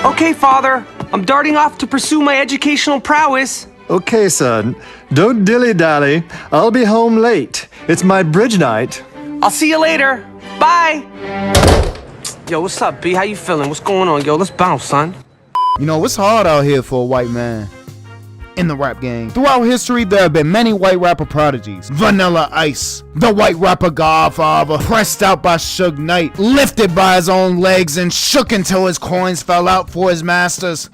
Okay, Father. I'm darting off to pursue my educational prowess. Okay, son. Don't dilly-dally. I'll be home late. It's my bridge night. I'll see you later. Bye. Yo, what's up, B? How you feeling? What's going on? Yo, let's bounce, son. You know, it's hard out here for a white man in the rap game. Throughout history, there have been many white rapper prodigies. Vanilla Ice, the white rapper godfather, pressed out by Suge Knight, lifted by his own legs and shook until his coins fell out for his masters.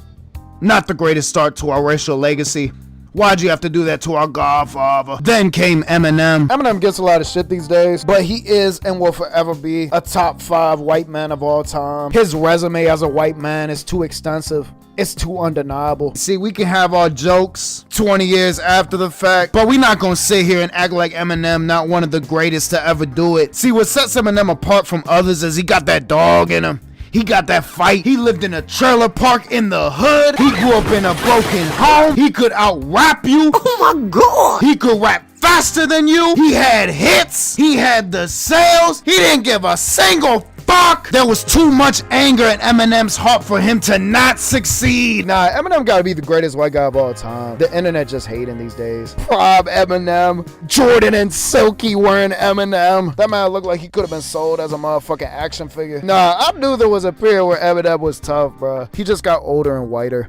Not the greatest start to our racial legacy. Why'd you have to do that to our godfather? Then came Eminem. Eminem gets a lot of shit these days, but he is and will forever be a top 5 white man of all time. His resume as a white man is too extensive. It's too undeniable. See, we can have our jokes 20 years after the fact, but we're not gonna sit here and act like Eminem not one of the greatest to ever do it. See, what sets Eminem apart from others is he got that dog in him. He got that fight. He lived in a trailer park in the hood. He grew up in a broken home. He could out-rap you. Oh my God. He could rap faster than you. He had hits. He had the sales. He didn't give a single fuck. There was too much anger in Eminem's heart for him to not succeed. Nah, Eminem gotta be the greatest white guy of all time. The internet just hating these days. Prime Eminem. Jordan and Silky wearing Eminem. That man looked like he could have been sold as a motherfucking action figure. Nah, I knew there was a period where Eminem was tough, bro. He just got older and whiter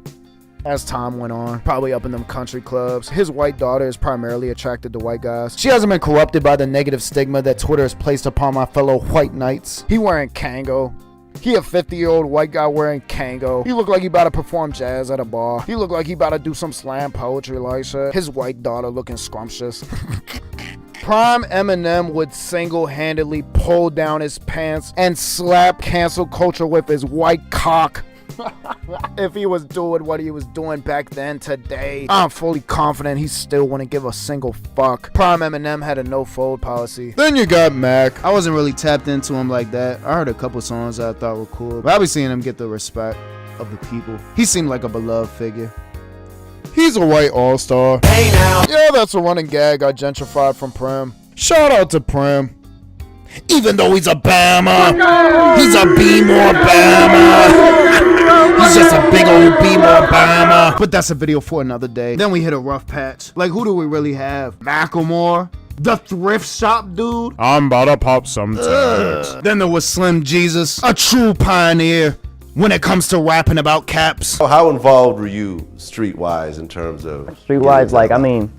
as time went on, probably up in them country clubs. His white daughter is primarily attracted to white guys. She hasn't been corrupted by the negative stigma that Twitter has placed upon my fellow white knights. He wearing Kango. He a 50-year-old white guy wearing Kango. He look like he about to perform jazz at a bar. He look like he about to do some slam poetry like shit. His white daughter looking scrumptious. Prime Eminem would single-handedly pull down his pants and slap cancel culture with his white cock. If he was doing what he was doing back then today, I'm fully confident he still wouldn't give a single fuck. Prime Eminem had a no-fold policy. Then you got Mac. I wasn't really tapped into him like that. I heard a couple songs that I thought were cool, but I'll be seeing him get the respect of the people. He seemed like a beloved figure. He's a white all-star. Hey now. Yeah, that's a running gag I gentrified from Prim. Shout out to Prim. Even though he's a Bama, he's a B-more Bama. He's just a big old B-more Bama. But that's a video for another day. Then we hit a rough patch. Like, who do we really have? Macklemore? The thrift shop dude? I'm about to pop some tags. Then there was Slim Jesus, a true pioneer when it comes to rapping about caps. How involved were you streetwise in terms of? Streetwise, like, I mean,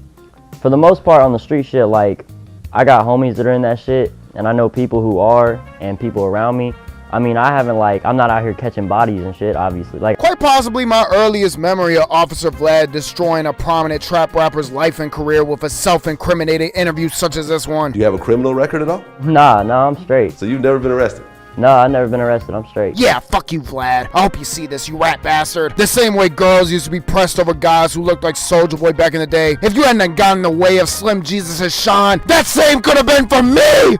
for the most part on the street shit, like, I got homies that are in that shit. And I know people who are, and people around me. I mean, I'm not out here catching bodies and shit, obviously. Like, quite possibly my earliest memory of Officer Vlad destroying a prominent trap rapper's life and career with a self-incriminating interview such as this one. Do you have a criminal record at all? Nah, I'm straight. So you've never been arrested? Nah, I've never been arrested, I'm straight. Yeah, fuck you, Vlad. I hope you see this, you rat bastard. The same way girls used to be pressed over guys who looked like Soulja Boy back in the day. If you hadn't gotten in the way of Slim Jesus' shine, that same could have been for me!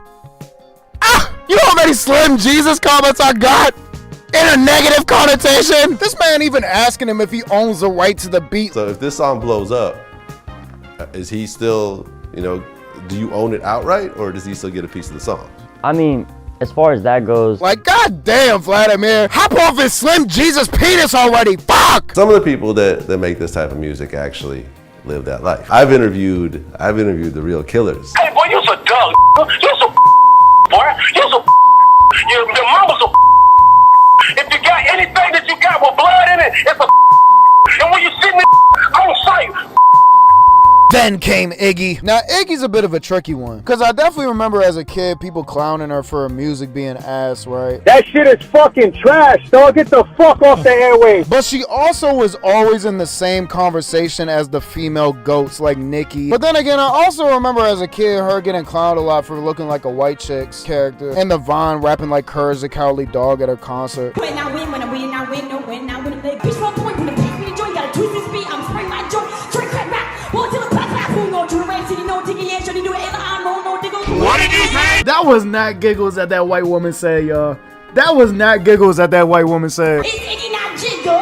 You know how many Slim Jesus comments I got? In a negative connotation? This man even asking him if he owns the right to the beat. So if this song blows up, is he still, do you own it outright, or does he still get a piece of the song? I mean, as far as that goes, like, goddamn, Vladimir, hop off his Slim Jesus penis already, fuck! Some of the people that make this type of music actually live that life. I've interviewed the real killers. Hey boy, you so dumb, you so boy, you so your mama's so if you got anything that you got with blood in it, it's a and when you sitting on sight. Then came Iggy. Now, Iggy's a bit of a tricky one, because I definitely remember as a kid people clowning her for her music being ass, right? That shit is fucking trash, dog. Get the fuck off the airwaves. But she also was always in the same conversation as the female goats like Nicki. But then again, I also remember as a kid her getting clowned a lot for looking like a white chick's character. And the Vaughn rapping like her as a cowardly dog at her concert. When I win, no, when I win, they bitch from point, when the piece me joint, gotta twist this beat, I'm spraying my joint, straight crack rap, well, till the clap, who know, to the rain, city, no, diggy, yeah, shorty, do it, I no, diggle. What did you say? That was not giggles that white woman said, y'all. That was not giggles that white woman said. It's Iggy, not jiggle.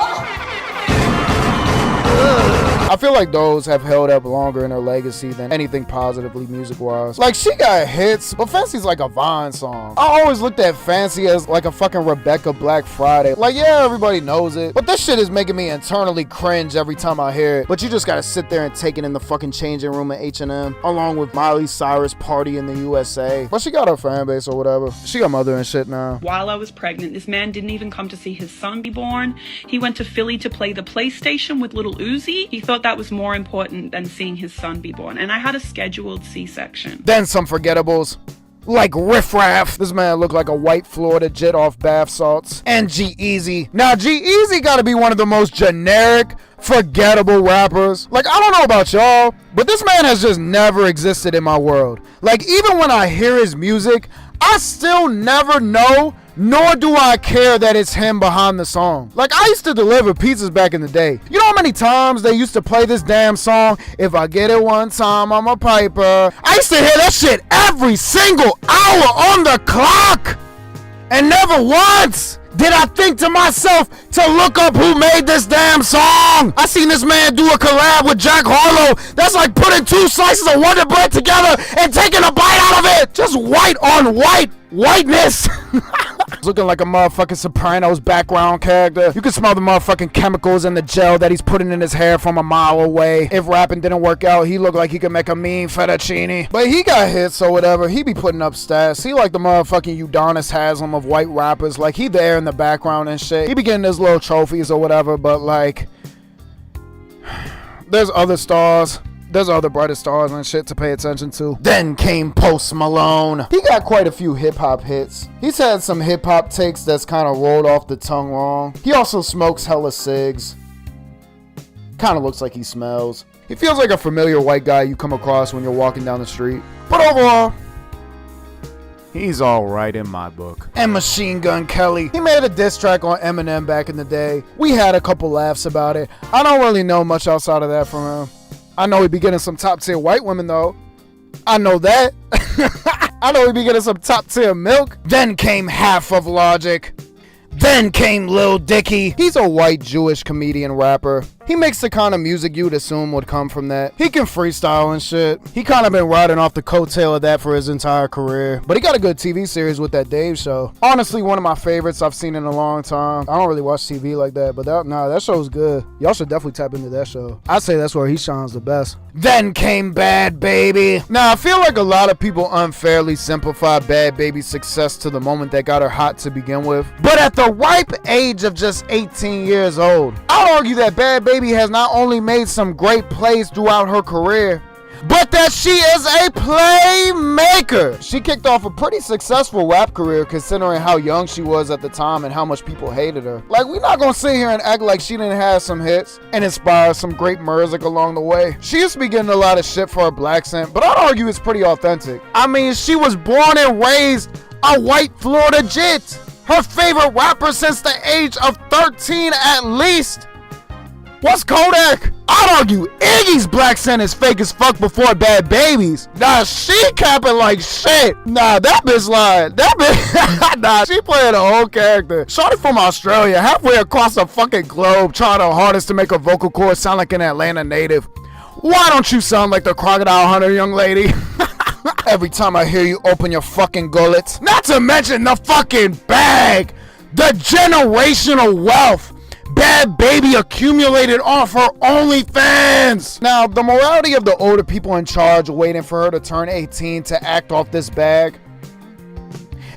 I I feel like those have held up longer in their legacy than anything positively music-wise. Like, she got hits, but Fancy's like a Vine song. I always looked at Fancy as like a fucking Rebecca Black Friday. Like, yeah, everybody knows it, but this shit is making me internally cringe every time I hear it. But you just gotta sit there and take it in the fucking changing room at H&M, along with Miley Cyrus Party in the USA. But she got her fan base or whatever. She got mother and shit now. While I was pregnant, this man didn't even come to see his son be born. He went to Philly to play the PlayStation with little Uzi. He thought that was more important than seeing his son be born. And I had a scheduled C-section. Then some forgettables. Like Riff Raff. This man looked like a white Florida jet off bath salts. And G-Eazy. Now, G-Eazy gotta be one of the most generic, forgettable rappers. Like, I don't know about y'all, but this man has just never existed in my world. Like, even when I hear his music, I still never know, nor do I care that it's him behind the song. Like, I used to deliver pizzas back in the day. You know how many times they used to play this damn song? If I get it one time, I'm a piper. I used to hear that shit every single hour on the clock. And never once did I think to myself to look up who made this damn song. I seen this man do a collab with Jack Harlow. That's like putting 2 slices of Wonder Bread together and taking a bite out of it. Just white on white. Whiteness. Looking like a motherfucking Sopranos background character. You can smell the motherfucking chemicals and the gel that he's putting in his hair from a mile away. If rapping didn't work out, he looked like he could make a mean fettuccine. But he got hits or whatever. He be putting up stats. He like the motherfucking Udonis Haslam of white rappers. Like, he there in the background and shit. He be getting his little trophies or whatever, but like, there's other stars. There's other brighter stars and shit to pay attention to. Then came Post Malone. He got quite a few hip-hop hits. He's had some hip-hop takes that's kind of rolled off the tongue wrong. He also smokes hella cigs. Kind of looks like he smells. He feels like a familiar white guy you come across when you're walking down the street. But overall, he's alright in my book. And Machine Gun Kelly. He made a diss track on Eminem back in the day. We had a couple laughs about it. I don't really know much outside of that from him. I know he be getting some top tier white women though. I know that. I know he be getting some top tier milk. Then came Half of Logic. Then came Lil Dicky. He's a white Jewish comedian rapper. He makes the kind of music you'd assume would come from that. He can freestyle and shit. He kind of been riding off the coattail of that for his entire career. But he got a good TV series with that Dave show. Honestly, one of my favorites I've seen in a long time. I don't really watch TV like that, but that show's good. Y'all should definitely tap into that show. I'd say that's where he shines the best. Then came Bhad Bhabie. Now, I feel like a lot of people unfairly simplify Bhad Bhabie's success to the moment that got her hot to begin with. But at the ripe age of just 18 years old, I'll argue that Bhad Bhabie has not only made some great plays throughout her career, but that she is a playmaker. She kicked off a pretty successful rap career considering how young she was at the time and how much people hated her. Like, we're not gonna sit here and act like she didn't have some hits and inspire some great music along the way. She used to be getting a lot of shit for her black scent, but I'd argue it's pretty authentic. I mean, she was born and raised a white Florida jit. Her favorite rapper since the age of 13 at least. What's Kodak? I'd argue Iggy's black scent is fake as fuck before Bhad Bhabie's. Nah, she capping like shit. Nah, that bitch lying. That bitch, nah, she playing a whole character. Shorty from Australia, halfway across the fucking globe, trying her hardest to make her vocal cords sound like an Atlanta native. Why don't you sound like the Crocodile Hunter, young lady? Every time I hear you open your fucking gullet. Not to mention the fucking bag. The generational wealth Bhad Bhabie accumulated off her OnlyFans. Now, the morality of the older people in charge waiting for her to turn 18 to act off this bag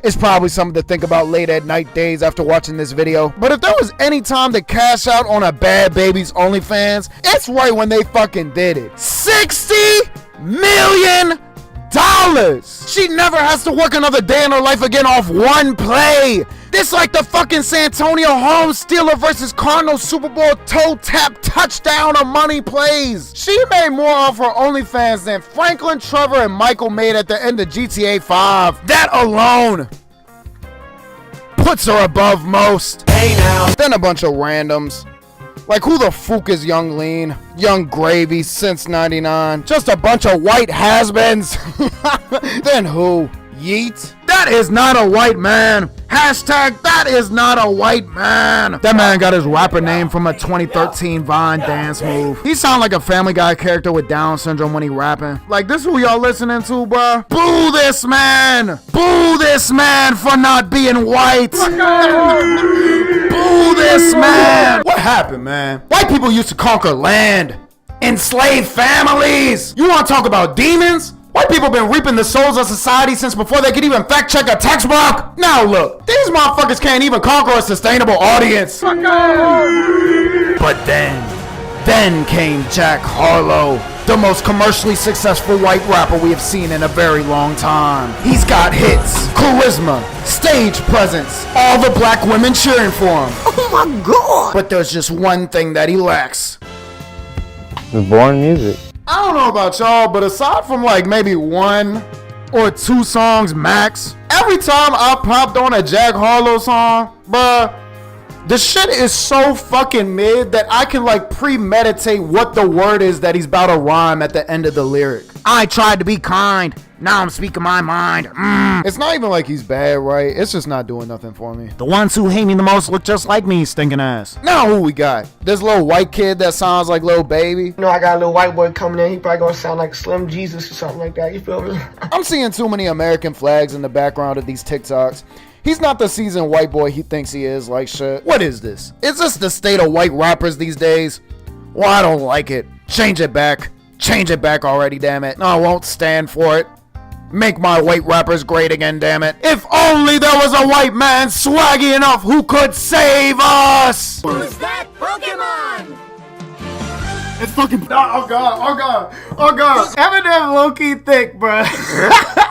is probably something to think about late at night days after watching this video. But if there was any time to cash out on a Bhad Bhabie's OnlyFans, it's right when they fucking did it. $60 million. She never has to work another day in her life again off one play. This like the fucking Santonio Holmes Steeler versus Cardinals Super Bowl toe tap touchdown of money plays. She made more off her OnlyFans than Franklin, Trevor, and Michael made at the end of GTA 5. That alone puts her above most. Hey now. Then a bunch of randoms. Like, who the fuck is Young Lean? Young Gravy since 99. Just a bunch of white has-beens. Then who? Yeat. That is not a white man. Hashtag that is not a white man. That man got his rapper name from a 2013 Vine dance move. He sound like a Family Guy character with Down syndrome when he rapping. Like, this who y'all listening to, bruh? Boo this man. Boo this man for not being white. Boo this man. What happened, man? White people used to conquer land, enslave families. You want to talk about demons? White people been reaping the souls of society since before they could even fact check a textbook. Now look, these motherfuckers can't even conquer a sustainable audience. But then came Jack Harlow, the most commercially successful white rapper we have seen in a very long time. He's got hits, charisma, stage presence, all the black women cheering for him. Oh my god! But there's just one thing that he lacks. The boring music. I don't know about y'all, but aside from like maybe 1 or 2 songs max, every time I popped on a Jack Harlow song, bruh, the shit is so fucking mid that I can like premeditate what the word is that he's about to rhyme at the end of the lyric. I tried to be kind, now I'm speaking my mind. It's not even like he's bad, right? It's just not doing nothing for me. The ones who hate me the most look just like me, stinking ass. Now who we got? This little white kid that sounds like Lil Baby. You know, I got a little white boy coming in. He probably gonna sound like Slim Jesus or something like that. You feel me? I'm seeing too many American flags in the background of these TikToks. He's not the seasoned white boy he thinks he is, like shit. What is this? Is this the state of white rappers these days? Well, I don't like it. Change it back. Change it back already, damn it. No, I won't stand for it. Make my white rappers great again, damn it. If only there was a white man swaggy enough who could save us! Who's that Pokemon? It's fucking... Oh god, oh god, oh god. Eminem low-key thick, bruh.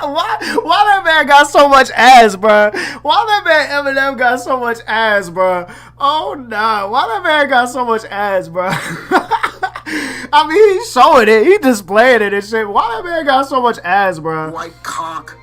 Why that man got so much ass, bruh? Why that man Eminem got so much ass, bruh? Oh nah, why that man got so much ass, bruh? I mean, he's showing it, he displaying it and shit. Why that man got so much ass, bruh? White cock.